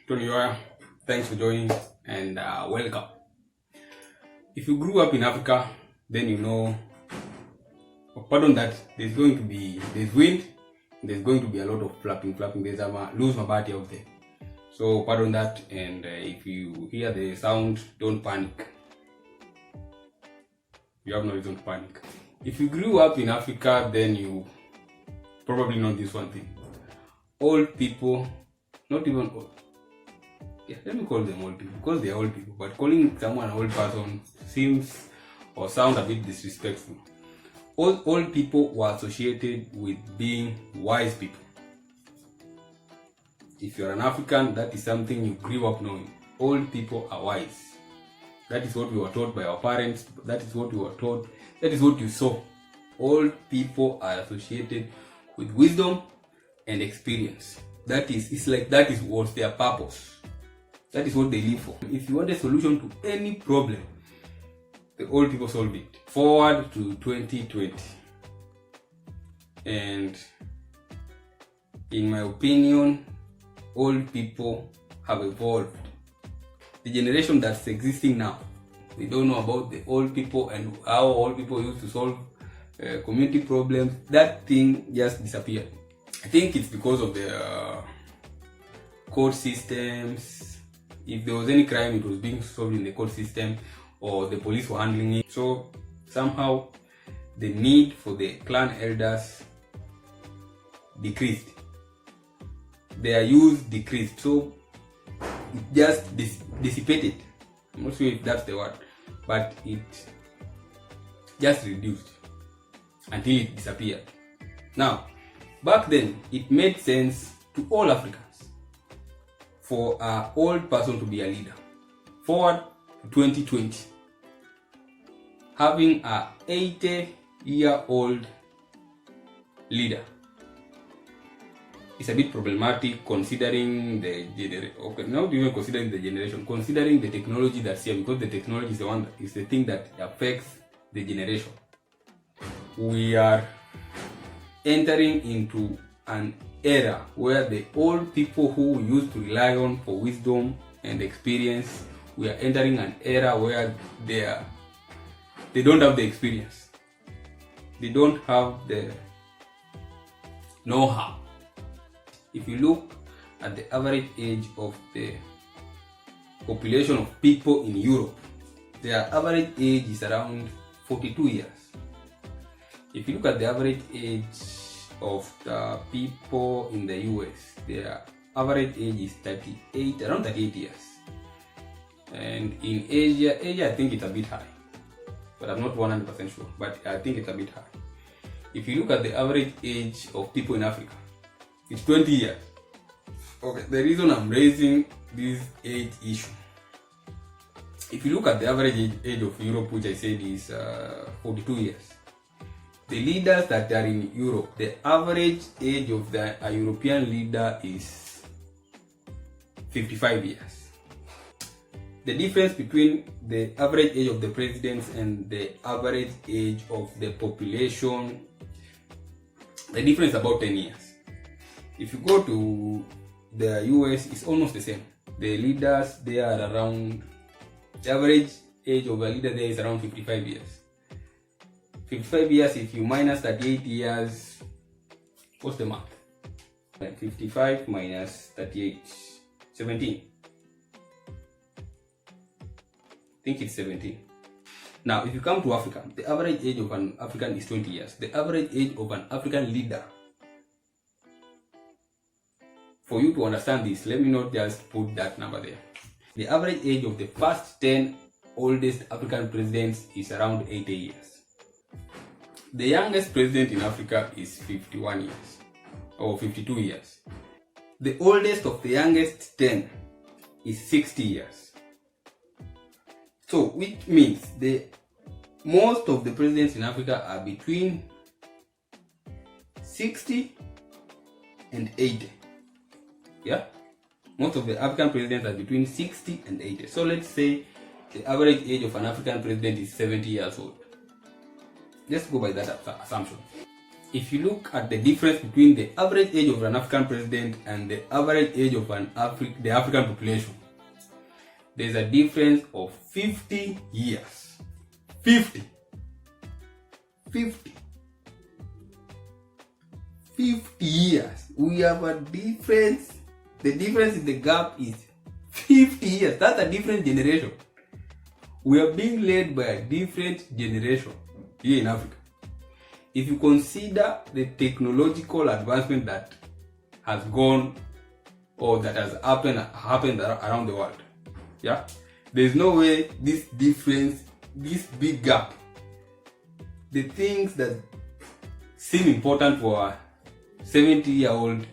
Tony, thanks for joining and welcome. If you grew up in Africa, then you know, pardon that, there's wind, there's going to be a lot of flapping, there's a loose mabati out there. So pardon that, and if you hear the sound, don't panic. You have no reason to panic. If you grew up in Africa, then you probably know this one thing. Old people, not even old. Yeah, let me call them old people because they are old people. But calling someone an old person seems or sound a bit disrespectful. Old people were associated with being wise people. If you're an African, that is something you grew up knowing. Old people are wise. That is what we were taught by our parents. That is what we were taught. That is what you saw. Old people are associated with wisdom and experience. That is what their purpose. That is what they live for. If you want a solution to any problem, the old people solve it. Forward to 2020. And in my opinion, old people have evolved. The generation that's existing now, they don't know about the old people and how old people used to solve community problems. That thing just disappeared. I think it's because of the court systems. If there was any crime, it was being solved in the court system or the police were handling it. So somehow the need for the clan elders decreased. Their use decreased. So it just dissipated. I'm not sure if that's the word, but it just reduced until it disappeared. Now, back then, it made sense to all Africans for an old person to be a leader. Forward to 2020, having a 80-year-old leader is a bit problematic considering the not even considering the generation, considering the technology that's here, because the technology is the thing that affects the generation. We are entering into an era where the old people who we used to rely on for wisdom and experience, we are entering an era where they don't have the experience. They don't have the know-how. If you look at the average age of the population of people in Europe, their average age is around 42 years. If you look at the average age of the people in the US, their average age is around 38 years. And in Asia I think it's a bit high, but I'm not 100% sure, but I think it's a bit high. If you look at the average age of people in Africa, it's 20 years. Okay, the reason I'm raising this age issue, if you look at the average age of Europe, which I said is 42 years, the leaders that are in Europe, the average age of a European leader is 55 years. The difference between the average age of the presidents and the average age of the population, the difference is about 10 years. If you go to the US, it's almost the same. The leaders, they are around, the average age of a leader there is around 55 years. 55 years, if you minus 38 years, what's the math? 55 minus 38, 17. I think it's 17. Now, if you come to Africa, the average age of an African is 20 years. The average age of an African leader, for you to understand this, let me not just put that number there. The average age of the first 10 oldest African presidents is around 80 years. The youngest president in Africa is 51 years or 52 years. The oldest of the youngest 10 is 60 years. So, which means most of the presidents in Africa are between 60 and 80. Yeah? Most of the African presidents are between 60 and 80. So let's say the average age of an African president is 70 years old. Let's go by that assumption. if you look at the difference between the average age of an African president and the average age of the African population, there's a difference of 50 years. 50 years. We have a difference. The difference in the gap is 50 years. That's a different generation. We are being led by a different generation here in Africa. If you consider the technological advancement that has gone or that has happened around the world, yeah, there's no way this difference, this big gap, the things that seem important for a 70-year-old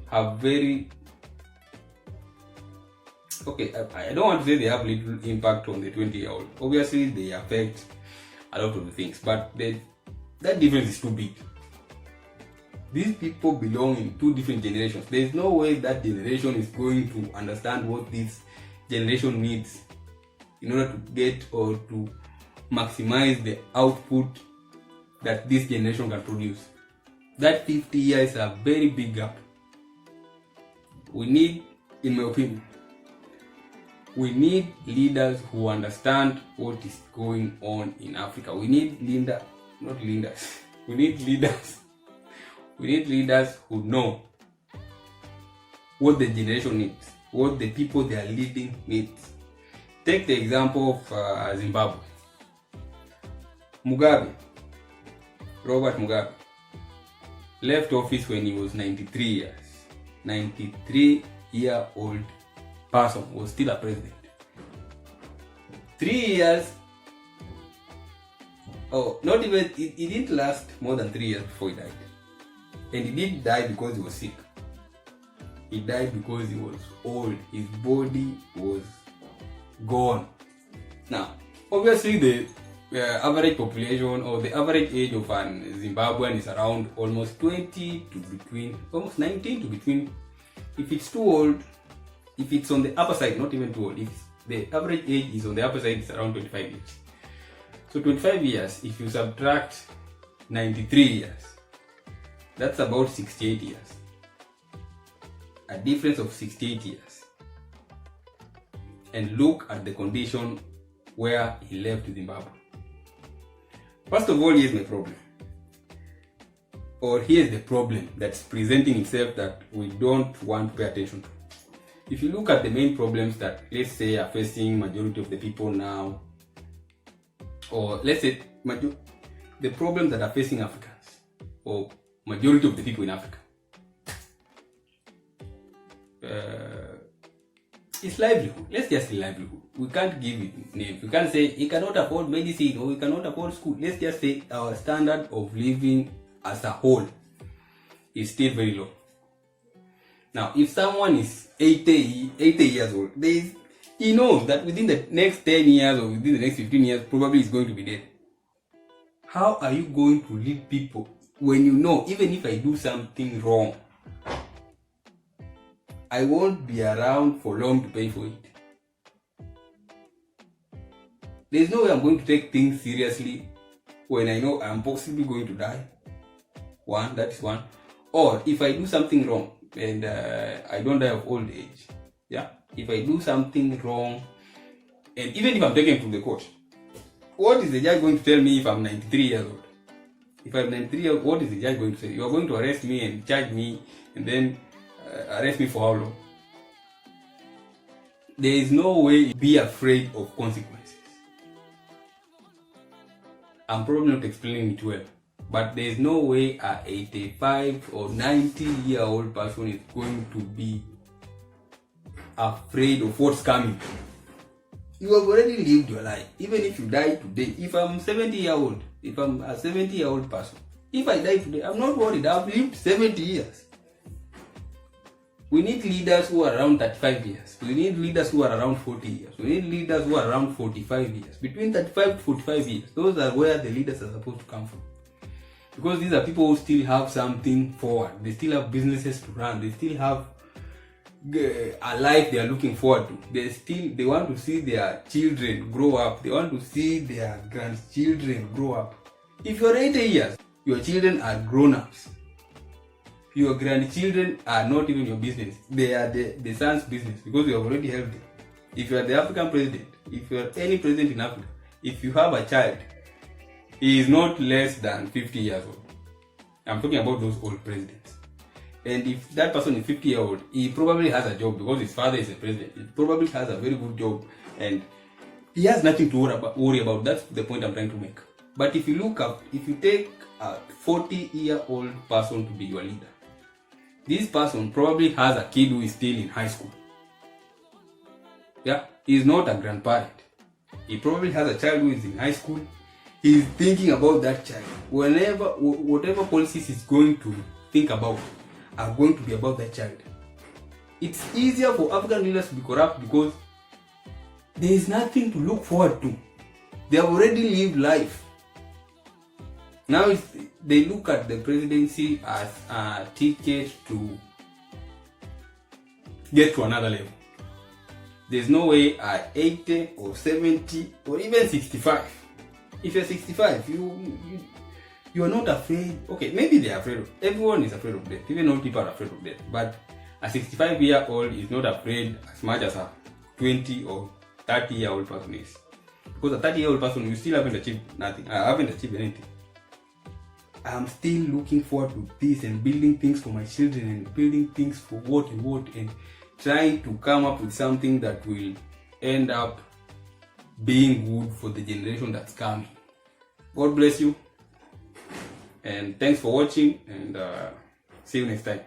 have very, okay, I don't want to say they have little impact on the 20-year-old. Obviously, they affect a lot of the things, but that difference is too big. These people belong in two different generations. There is no way that generation is going to understand what this generation needs in order to get or to maximize the output that this generation can produce. That 50 years is a very big gap. We need, in my opinion, we need leaders who understand what is going on in Africa. We need We need leaders. We need leaders who know what the generation needs, what the people they are leading needs. Take the example of Zimbabwe. Robert Mugabe, left office when he was 93 years. 93-year-old person was still a president. 3 years, not even, it didn't last more than 3 years before he died. And he didn't die because he was sick. He died because he was old. His body was gone. Now, obviously the average population or the average age of an Zimbabwean is around almost 20 to between, almost 19 to between, if it's too old, if it's on the upper side, not even too old, if the average age is on the upper side, it's around 25 years. So 25 years, if you subtract 93 years, that's about 68 years. A difference of 68 years. And look at the condition where he left Zimbabwe. First of all, here's my problem. Or here's the problem that's presenting itself that we don't want to pay attention to. If you look at the main problems that, let's say, are facing majority of the people now, or let's say the problems that are facing Africans, or majority of the people in Africa, it's livelihood. Let's just say livelihood. We can't give it names. We can't say he cannot afford medicine or he cannot afford school. Let's just say our standard of living as a whole is still very low. Now, if someone is 80 years old, he knows that within the next 10 years or within the next 15 years, probably he's going to be dead. How are you going to lead people when you know, even if I do something wrong, I won't be around for long to pay for it? There's no way I'm going to take things seriously when I know I'm possibly going to die. That is one. Or if I do something wrong and I don't die of old age. Yeah. If I do something wrong, and even if I'm taken to the court, what is the judge going to tell me if I'm 93 years old? If I'm 93 years old, what is the judge going to say? You are going to arrest me and charge me and then arrest me for how long? There is no way to be afraid of consequences. I'm probably not explaining it well, but there is no way a 85 or 90-year-old person is going to be afraid of what's coming. You have already lived your life. Even if you die today, if I'm 70 years old, if I'm a 70-year-old person, if I die today, I'm not worried. I've lived 70 years. We need leaders who are around 35 years. We need leaders who are around 40 years. We need leaders who are around 45 years. Between 35 to 45 years, those are where the leaders are supposed to come from. Because these are people who still have something forward. They still have businesses to run. They still have a life they are looking forward to. They want to see their children grow up. They want to see their grandchildren grow up. If you're 80 years, your children are grown-ups. Your grandchildren are not even your business. They are the son's business because you have already helped them. If you are the African president, if you are any president in Africa, if you have a child, he is not less than 50 years old. I'm talking about those old presidents. And if that person is 50-year-old, he probably has a job because his father is a president. He probably has a very good job and he has nothing to worry about. That's the point I'm trying to make. But if you take a 40-year-old person to be your leader, this person probably has a kid who is still in high school. Yeah, he's not a grandparent. He probably has a child who is in high school. He's thinking about that child. Whatever policies he's going to think about are going to be about that child. It's easier for African leaders to be corrupt because there is nothing to look forward to. They have already lived life. Now they look at the presidency as a ticket to get to another level. There's no way at 80 or 70 or even 65. If you're 65, you are not afraid. Okay, maybe they are afraid of. Everyone is afraid of death. Even old people are afraid of death. But a 65-year-old is not afraid as much as a 20 or 30-year-old person is. Because a 30-year-old person, you still haven't achieved nothing. I haven't achieved anything. I'm still looking forward to this and building things for my children and building things for what and trying to come up with something that will end up being good for the generation that's coming. God bless you and thanks for watching and see you next time.